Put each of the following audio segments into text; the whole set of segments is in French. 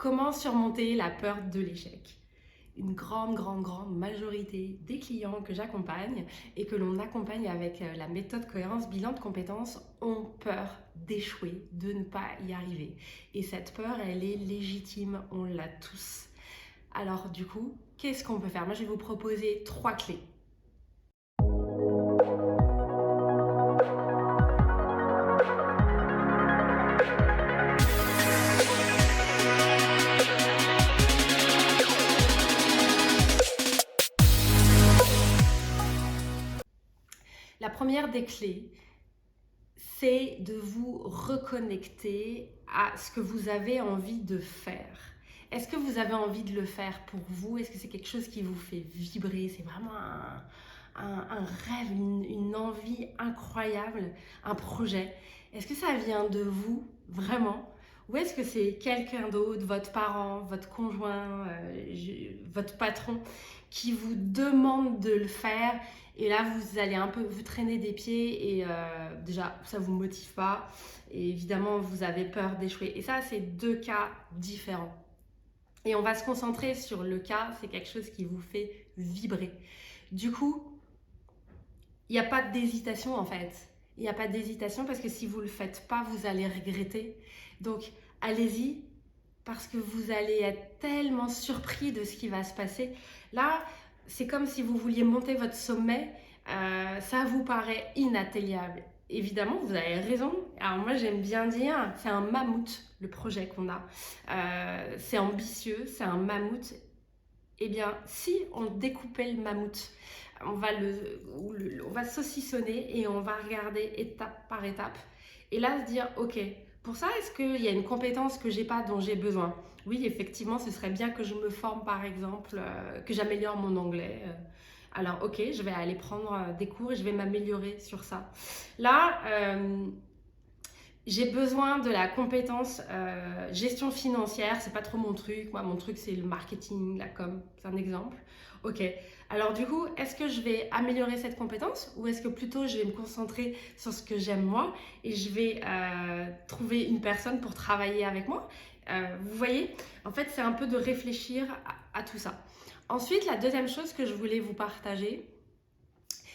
Comment surmonter la peur de l'échec? Une grande majorité des clients que j'accompagne et que l'on accompagne avec la méthode cohérence bilan de compétences ont peur d'échouer, de ne pas y arriver. Et cette peur, elle est légitime, on l'a tous. Alors du coup, qu'est-ce qu'on peut faire? Moi, je vais vous proposer 3 clés. La première des clés, c'est de vous reconnecter à ce que vous avez envie de faire. Est-ce que vous avez envie de le faire pour vous? Est-ce que c'est quelque chose qui vous fait vibrer? C'est vraiment un rêve, une envie incroyable, un projet. Est-ce que ça vient de vous, vraiment? Ou est-ce que c'est quelqu'un d'autre, votre parent, votre conjoint, votre patron, qui vous demande de le faire? Et là, vous allez un peu vous traîner des pieds et déjà, ça ne vous motive pas. Et évidemment, vous avez peur d'échouer. Et ça, c'est 2 cas différents. Et on va se concentrer sur le cas, c'est quelque chose qui vous fait vibrer. Du coup, il n'y a pas d'hésitation en fait. Il n'y a pas d'hésitation parce que si vous ne le faites pas, vous allez regretter. Donc, allez-y parce que vous allez être tellement surpris de ce qui va se passer. Là, c'est comme si vous vouliez monter votre sommet, ça vous paraît inatteignable. Évidemment, vous avez raison. Alors moi, j'aime bien dire, c'est un mammouth, le projet qu'on a. C'est ambitieux, c'est un mammouth. Eh bien, si on découpait le mammouth, on va saucissonner et on va regarder étape par étape. Et là, se dire, ok, pour ça, est-ce qu'il y a une compétence que j'ai pas, dont j'ai besoin? Oui, effectivement, ce serait bien que je me forme, par exemple, que j'améliore mon anglais. Alors, ok, je vais aller prendre des cours et je vais m'améliorer sur ça. Là, j'ai besoin de la compétence gestion financière, c'est pas trop mon truc. Moi, mon truc, c'est le marketing, la com, c'est un exemple. Ok, alors du coup, est-ce que je vais améliorer cette compétence ou est-ce que plutôt je vais me concentrer sur ce que j'aime moi et je vais trouver une personne pour travailler avec moi? Vous voyez, en fait, c'est un peu de réfléchir à tout ça. Ensuite, la deuxième chose que je voulais vous partager,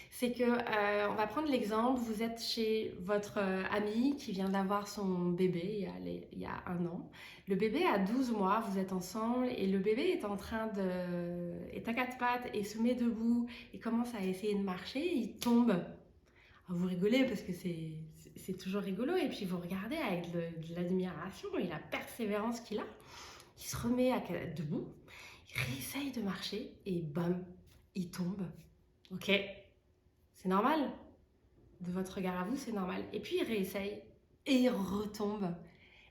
c'est que, on va prendre l'exemple, vous êtes chez votre ami qui vient d'avoir son bébé il y a 1 an. Le bébé a 12 mois, vous êtes ensemble et le bébé est à 4 pattes et se met debout et commence à essayer de marcher, il tombe. Alors vous rigolez parce que c'est toujours rigolo et puis vous regardez avec de l'admiration et la persévérance qu'il a. Il se remet debout, il réessaye de marcher et bam, il tombe. Ok, c'est normal. De votre regard à vous, c'est normal. Et puis il réessaye et il retombe.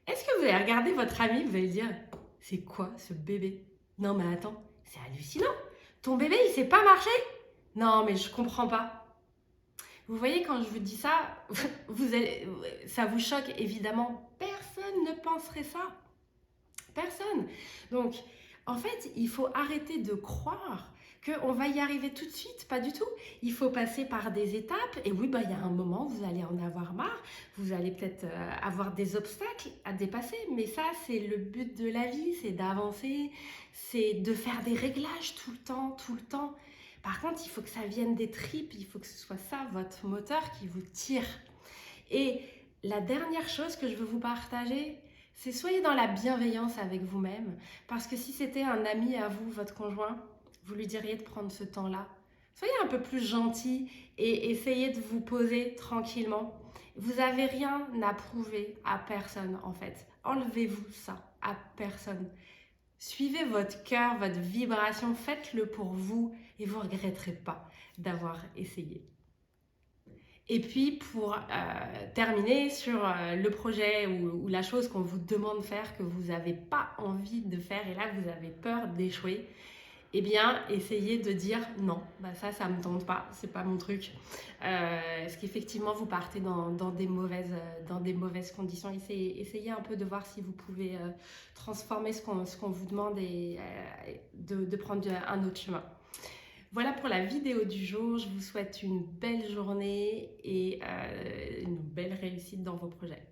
Est-ce que vous allez regarder votre ami, vous allez dire, c'est quoi ce bébé? Non mais attends, c'est hallucinant. Ton bébé, il sait pas marcher? Non mais je comprends pas. Vous voyez, quand je vous dis ça, ça vous choque évidemment. Personne ne penserait ça. Personne. Donc, en fait, il faut arrêter de croire qu'on va y arriver tout de suite, pas du tout. Il faut passer par des étapes. Et oui, il y a un moment, vous allez en avoir marre. Vous allez peut-être avoir des obstacles à dépasser. Mais ça, c'est le but de la vie, c'est d'avancer, c'est de faire des réglages tout le temps, tout le temps. Par contre, il faut que ça vienne des tripes, il faut que ce soit ça, votre moteur qui vous tire. Et la dernière chose que je veux vous partager, c'est soyez dans la bienveillance avec vous-même. Parce que si c'était un ami à vous, votre conjoint, vous lui diriez de prendre ce temps-là. Soyez un peu plus gentil et essayez de vous poser tranquillement. Vous n'avez rien à prouver à personne en fait. Enlevez-vous ça à personne. Suivez votre cœur, votre vibration, faites-le pour vous et vous ne regretterez pas d'avoir essayé. Et puis pour terminer sur le projet ou la chose qu'on vous demande de faire que vous n'avez pas envie de faire et là vous avez peur d'échouer, eh bien essayez de dire non, ça me tente pas, c'est pas mon truc. Est-ce qu'effectivement vous partez dans des mauvaises conditions? Essayez un peu de voir si vous pouvez transformer ce qu'on vous demande et de prendre un autre chemin. Voilà pour la vidéo du jour. Je vous souhaite une belle journée et une belle réussite dans vos projets.